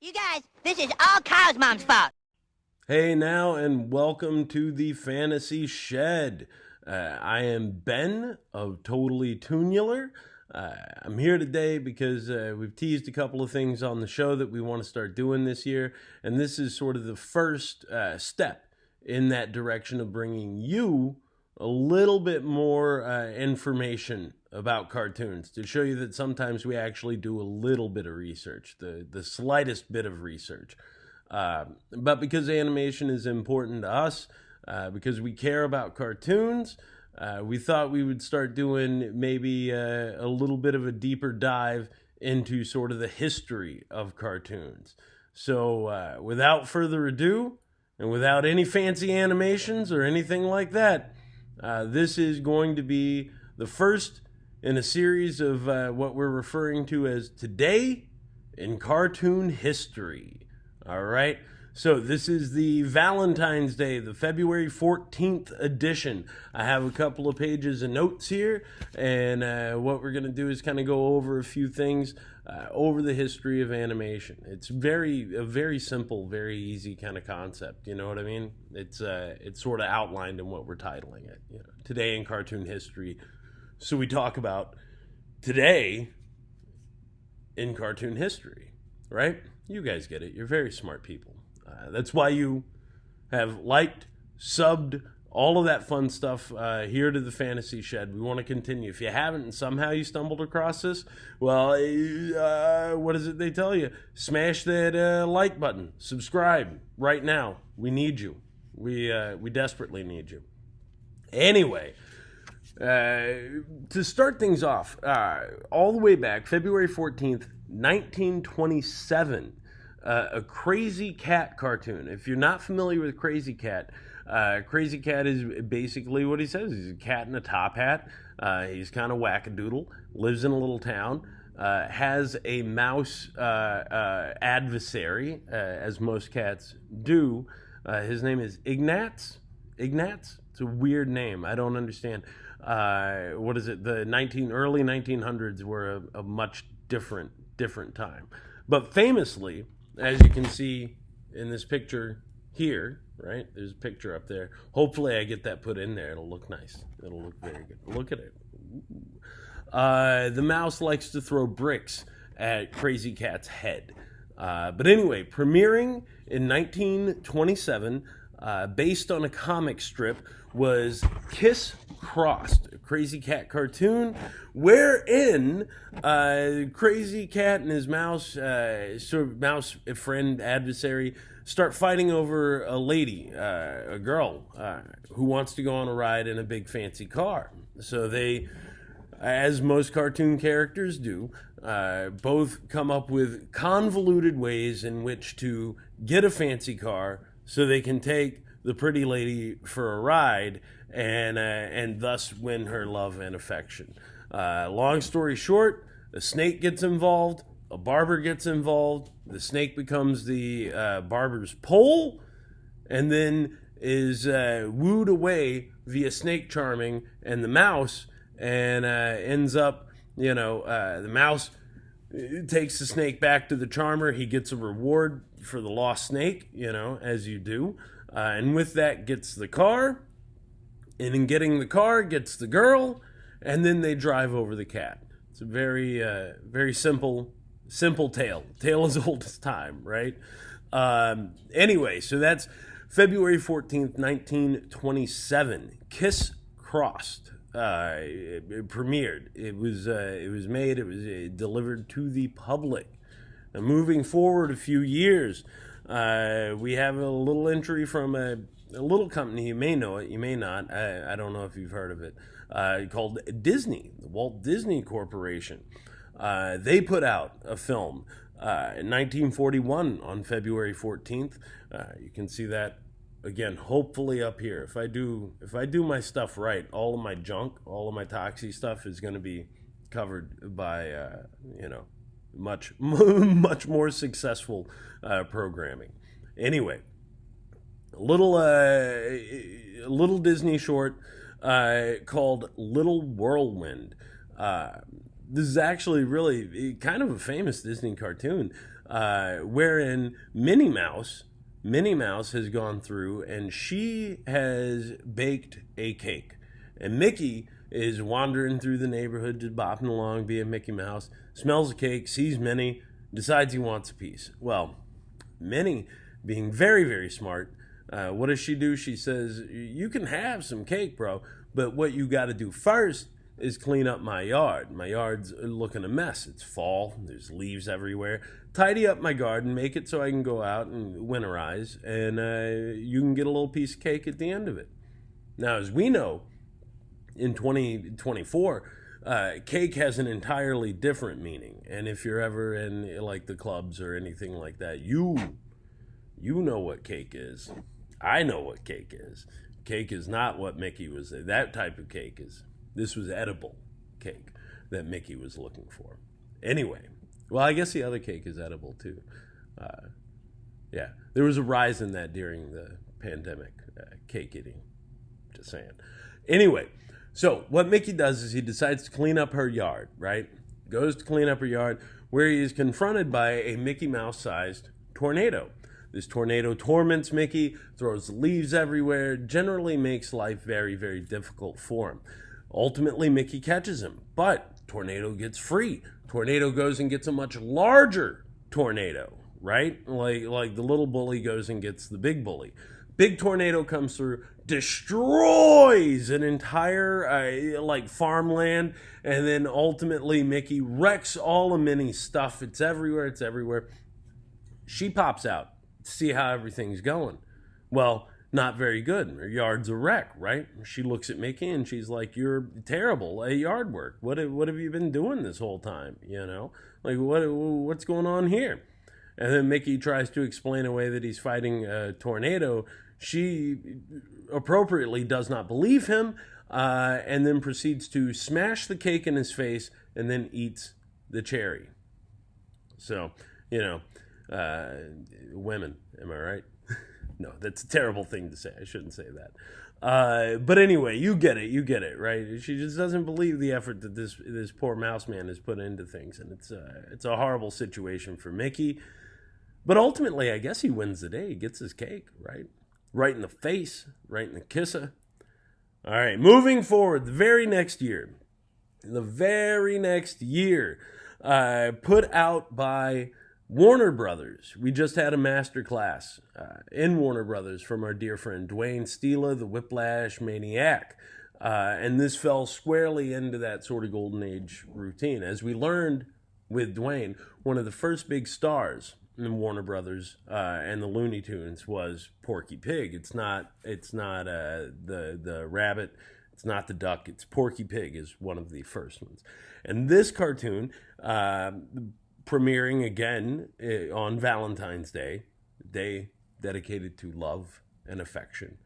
You guys, this is all Kyle's mom's fault. Hey now, and welcome to the Fantasy Shed. I am Ben of Totally Tunular. I'm here today because we've teased a couple of things on the show that we want to start doing this year, and this is sort of the first step in that direction of bringing you a little bit more information about cartoons to show you that sometimes we actually do a little bit of research, the slightest bit of research. But because animation is important to us, because we care about cartoons, we thought we would start doing maybe a little bit of a deeper dive into sort of the history of cartoons. So without further ado, and without any fancy animations or anything like that, this is going to be the first in a series of what we're referring to as Today in Cartoon History. All right. So this is the Valentine's Day, the February 14th edition. I have a couple of pages of notes here, and what we're going to do is kind of go over a few things over the history of animation. It's a very simple, very easy kind of concept. You know what I mean? It's sort of outlined in what we're titling it. You know, Today in Cartoon History. So we talk about today in cartoon history, right? You guys get it. You're very smart people. That's why you have liked, subbed, all of that fun stuff here to the Fantasy Shed. We want to continue. If you haven't and somehow you stumbled across this, well, what is it they tell you? Smash that like button. Subscribe right now. We need you. We desperately need you. Anyway, to start things off, all the way back, February 14th, 1927, a Crazy Cat cartoon. If you're not familiar with Crazy Cat is basically what he says. He's a cat in a top hat. He's kind of wackadoodle, lives in a little town, has a mouse adversary, as most cats do. His name is Ignatz. Ignatz? It's a weird name. I don't understand. What is it? The early 1900s were a much different time. But famously, as you can see in this picture here, right? There's a picture up there. Hopefully I get that put in there. It'll look nice. It'll look very good. Look at it. The mouse likes to throw bricks at Crazy Cat's head. But anyway, premiering in 1927, based on a comic strip, was Kiss Crossed, a Crazy Cat cartoon, wherein Crazy Cat and his mouse, sort of mouse friend adversary, start fighting over a lady, a girl, who wants to go on a ride in a big fancy car. So they, as most cartoon characters do, both come up with convoluted ways in which to get a fancy car so they can take the pretty lady for a ride and thus win her love and affection. Long story short, a snake gets involved, a barber gets involved, the snake becomes the barber's pole, and then is wooed away via snake charming and the mouse, and ends up, the mouse takes the snake back to the charmer. He gets a reward for the lost snake, as you do. And with that gets the car, and in getting the car gets the girl, and then they drive over the cat. It's a very simple tale as old as time, right? Anyway, so that's February 14th, 1927. Kiss Crossed. It premiered. It was made. It was delivered to the public. Now, moving forward a few years, we have a little entry from a little company. You may know it, you may not. I don't know if you've heard of it. Called Disney, the Walt Disney Corporation. They put out a film in 1941 on February 14th. You can see that again, hopefully up here. If I do my stuff right, all of my junk, all of my Toxie stuff is going to be covered by much more successful programming. Anyway, a little Disney short called Little Whirlwind. This is actually really kind of a famous Disney cartoon. wherein Minnie Mouse has gone through and she has baked a cake. And Mickey is wandering through the neighborhood, just bopping along, being Mickey Mouse, smells the cake, sees Minnie, decides he wants a piece. Well, Minnie, being very, very smart, what does she do? She says, you can have some cake, bro, but what you got to do first is clean up my yard. My yard's looking a mess. It's fall. There's leaves everywhere. Tidy up my garden. Make it so I can go out and winterize, and you can get a little piece of cake at the end of it. Now, as we know, in 2024, cake has an entirely different meaning. And if you're ever in like the clubs or anything like that, you know what cake is. I know what cake is. Cake is not what Mickey was. That type of cake is. This was edible cake that Mickey was looking for. Anyway, well, I guess the other cake is edible too. Yeah, there was a rise in that during the pandemic, cake eating. Just saying. Anyway, so what Mickey does is he decides to clean up her yard, right? Goes to clean up her yard, where he is confronted by a Mickey Mouse-sized tornado. This tornado torments Mickey, throws leaves everywhere, generally makes life very, very difficult for him. Ultimately, Mickey catches him, but tornado gets free. Tornado goes and gets a much larger tornado, right? Like the little bully goes and gets the big bully. Big tornado comes through, destroys an entire like farmland, and then ultimately Mickey wrecks all of Minnie's stuff. It's everywhere. She pops out to see how everything's going. Well, not very good. Her yard's a wreck, right? She looks at Mickey and she's like, "You're terrible at yard work. What have you been doing this whole time? You know, like what's going on here?" And then Mickey tries to explain away that he's fighting a tornado. She appropriately does not believe him, and then proceeds to smash the cake in his face and then eats the cherry. So, women, am I right? No, that's a terrible thing to say. I shouldn't say that. But anyway, you get it, right? She just doesn't believe the effort that this poor mouse man has put into things, and it's a horrible situation for Mickey. But ultimately, I guess he wins the day. He gets his cake, right? Right in the face, right in the kisser. All right, moving forward, the very next year, put out by Warner Brothers. We just had a master class in Warner Brothers from our dear friend Dwayne Steela, the Whiplash Maniac. And this fell squarely into that sort of golden age routine. As we learned with Dwayne, one of the first big stars in Warner Brothers and the Looney Tunes was Porky Pig. It's not the rabbit. It's not the duck. It's Porky Pig is one of the first ones. And this cartoon, premiering again on Valentine's Day dedicated to love and affection.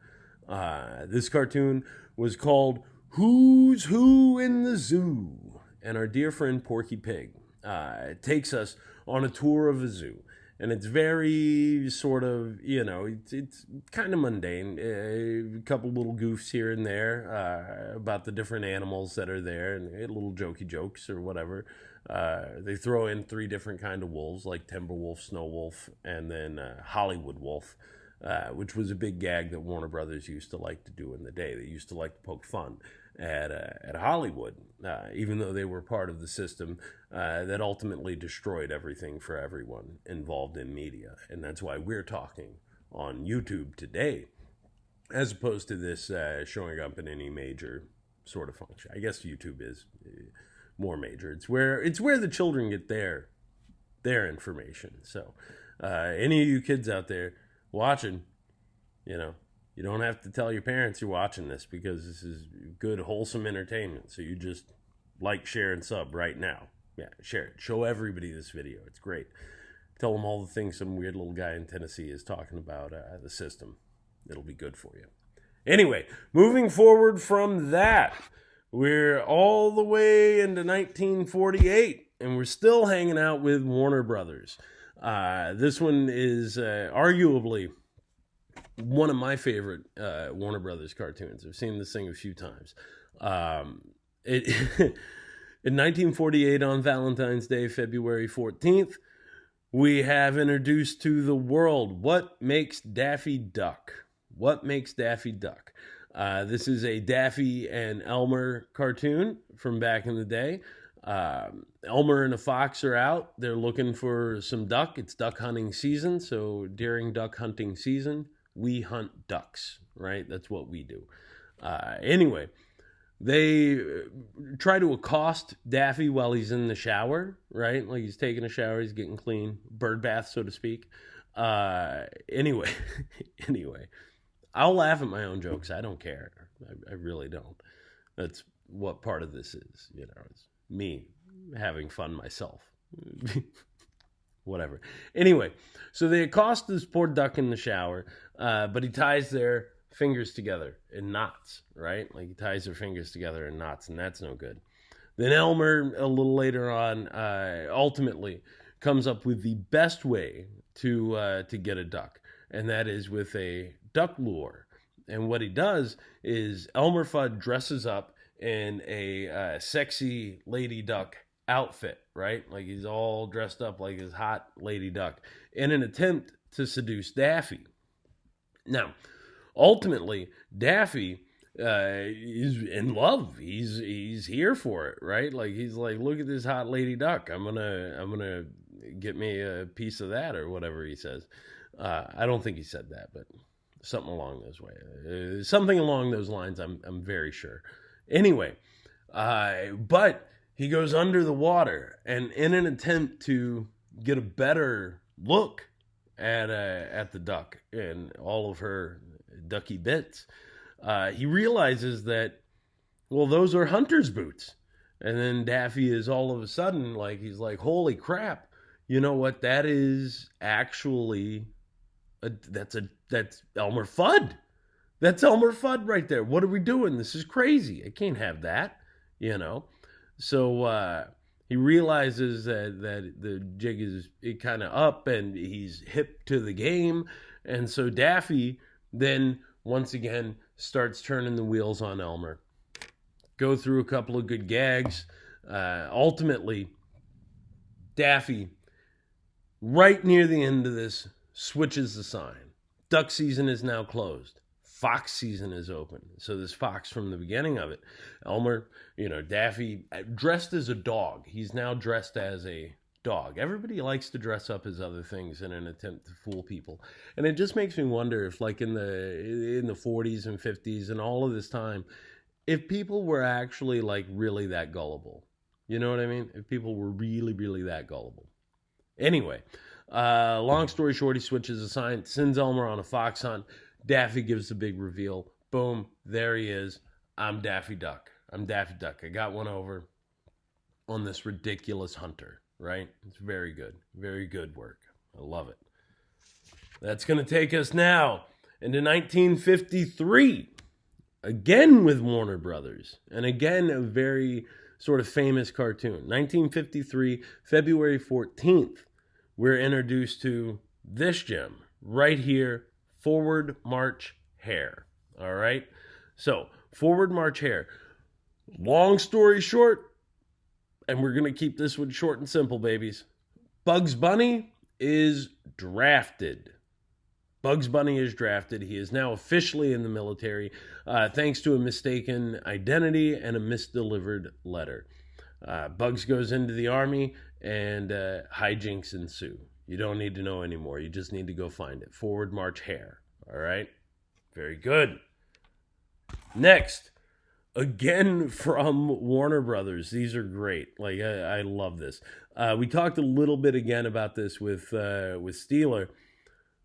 This cartoon was called Who's Who in the Zoo? And our dear friend Porky Pig takes us on a tour of a zoo. And it's very sort of, it's kind of mundane. A couple little goofs here and there about the different animals that are there and little jokey jokes or whatever. They throw in 3 different kind of wolves, like Timber Wolf, Snow Wolf, and then Hollywood Wolf, which was a big gag that Warner Brothers used to like to do in the day. They used to like to poke fun at Hollywood, even though they were part of the system that ultimately destroyed everything for everyone involved in media. And that's why we're talking on YouTube today, as opposed to this showing up in any major sort of function. I guess YouTube is more major. It's where the children get their information. So any of you kids out there watching, you don't have to tell your parents you're watching this, because this is good, wholesome entertainment. So you just like, share, and sub right now. Yeah, share it. Show everybody this video. It's great. Tell them all the things some weird little guy in Tennessee is talking about the system. It'll be good for you. Anyway, moving forward from that, we're all the way into 1948, and we're still hanging out with Warner Brothers. This one is arguably one of my favorite Warner Brothers cartoons. I've seen this thing a few times. In 1948, on Valentine's Day, February 14th, we have introduced to the world what makes Daffy Duck. What makes Daffy Duck? This is a Daffy and Elmer cartoon from back in the day. Elmer and the fox are out. They're looking for some duck. It's duck hunting season. So during duck hunting season, we hunt ducks, right? That's what we do. Anyway, they try to accost Daffy while he's in the shower, right? Like he's taking a shower, he's getting clean, bird bath, so to speak. Anyway, I'll laugh at my own jokes. I don't care. I really don't. That's what part of this is, it's me having fun myself. Whatever. Anyway, so they accost this poor duck in the shower, but he ties their fingers together in knots, right? Like he ties their fingers together in knots, and that's no good. Then Elmer, a little later on, ultimately comes up with the best way to get a duck, and that is with a duck lure. And what he does is Elmer Fudd dresses up in a sexy lady duck outfit, right? Like he's all dressed up like his hot lady duck in an attempt to seduce Daffy. Now, ultimately, Daffy is in love. He's here for it, right? Like he's like, look at this hot lady duck. I'm gonna get me a piece of that or whatever he says. I don't think he said that, but something along those ways. Something along those lines. I'm very sure. Anyway, but he goes under the water, and in an attempt to get a better look at the duck and all of her ducky bits, he realizes that, well, those are hunter's boots. And then Daffy is all of a sudden like, he's like, holy crap, you know what? That is actually that's Elmer Fudd. That's Elmer Fudd right there. What are we doing? This is crazy. I can't have that, So he realizes that the jig is kind of up and he's hip to the game. And so Daffy then once again starts turning the wheels on Elmer. Go through a couple of good gags. Ultimately, Daffy, right near the end of this, switches the sign. Duck season is now closed. Fox season is open. So this fox from the beginning of it. Elmer, Daffy, dressed as a dog. He's now dressed as a dog. Everybody likes to dress up as other things in an attempt to fool people. And it just makes me wonder if, like in the 40s and 50s and all of this time, if people were actually like really that gullible. You know what I mean? If people were really, really that gullible. Anyway, long story short, he switches the sign, sends Elmer on a fox hunt. Daffy gives the big reveal. Boom, there he is. I'm Daffy Duck. I'm Daffy Duck. I got one over on this ridiculous hunter, right? It's very good. Very good work. I love it. That's going to take us now into 1953. Again with Warner Brothers. And again, a very sort of famous cartoon. 1953, February 14th, we're introduced to this gem right here, Forward March Hare. All right? So, Forward March Hare. Long story short, and we're going to keep this one short and simple, babies. Bugs Bunny is drafted. Bugs Bunny is drafted. He is now officially in the military, thanks to a mistaken identity and a misdelivered letter. Bugs goes into the army, and hijinks ensue. You don't need to know anymore. You just need to go find it. Forward March Hare. All right? Very good. Next, again from Warner Brothers. These are great. Like, I love this. We talked a little bit again about this with Steeler.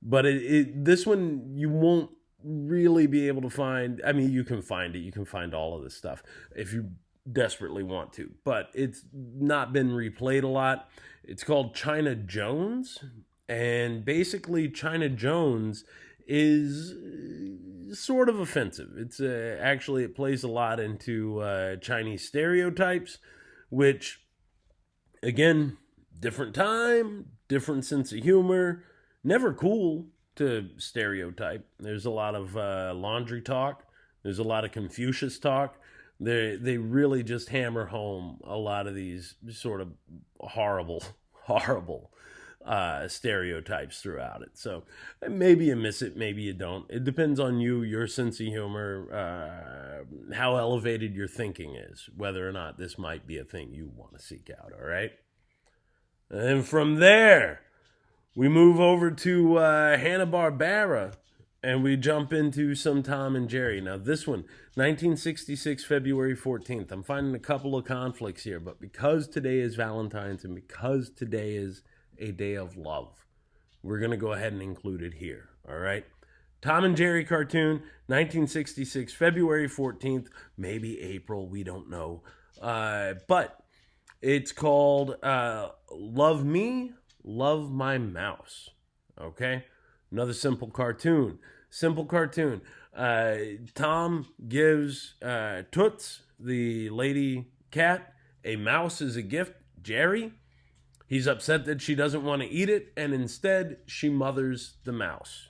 But this one, you won't really be able to find. I mean, you can find it. You can find all of this stuff if you desperately want to. But it's not been replayed a lot. It's called China Jones. And basically, China Jones is sort of offensive. It's actually, it plays a lot into Chinese stereotypes, which, again, different time, different sense of humor. Never cool to stereotype. There's a lot of laundry talk. There's a lot of Confucius talk. They really just hammer home a lot of these sort of horrible stereotypes throughout it. So maybe you miss it, maybe you don't. It depends on you, your sense of humor, how elevated your thinking is, whether or not this might be a thing you want to seek out, all right? And from there, we move over to Hanna-Barbera, and we jump into some Tom and Jerry. Now, this one, 1966, February 14th. I'm finding a couple of conflicts here, but because today is Valentine's and because today is a day of love, we're going to go ahead and include it here, all right? Tom and Jerry cartoon, 1966, February 14th, maybe April, we don't know. But it's called Love Me, Love My Mouse, okay? Another simple cartoon. Tom gives Toots, the lady cat, a mouse as a gift. Jerry, he's upset that she doesn't want to eat it, and instead she mothers the mouse.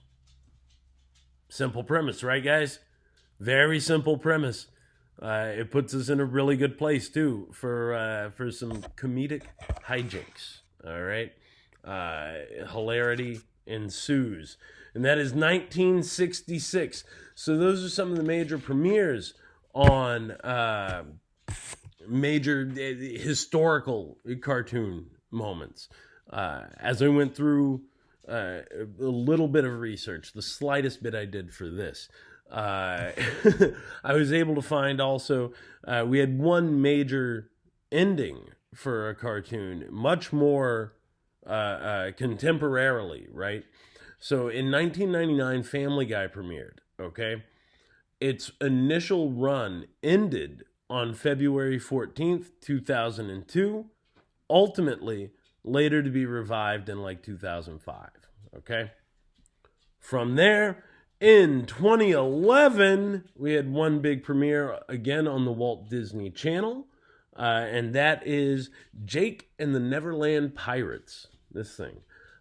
Simple premise, right, guys? Very simple premise. It puts us in a really good place, too, for some comedic hijinks, all right? Hilarity ensues. And that is 1966. So those are some of the major premieres on major historical cartoon moments. As I went through a little bit of research, the slightest bit I did for this, I was able to find also, we had one major ending for a cartoon, much more contemporarily, right? So in 1999, Family Guy premiered, okay? Its initial run ended on February 14th, 2002, ultimately later to be revived in like 2005, okay? From there, in 2011, we had one big premiere again on the Walt Disney Channel, and that is Jake and the Neverland Pirates. This thing.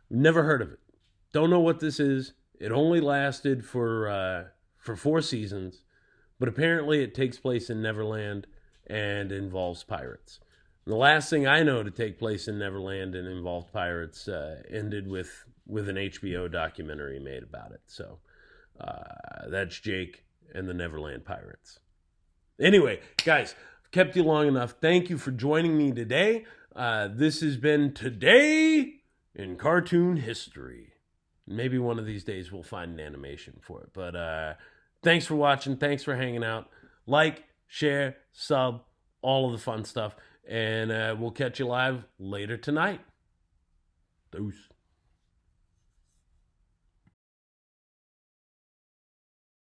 Never heard of it. Don't know what this is. It only lasted for 4 seasons, but apparently it takes place in Neverland and involves pirates. And the last thing I know to take place in Neverland and involved pirates ended with an HBO documentary made about it. So that's Jake and the Neverland Pirates. Anyway, guys, kept you long enough. Thank you for joining me today. This has been Today in Cartoon History. Maybe one of these days we'll find an animation for it. But thanks for watching. Thanks for hanging out. Like, share, sub, all of the fun stuff. And we'll catch you live later tonight. Deuce.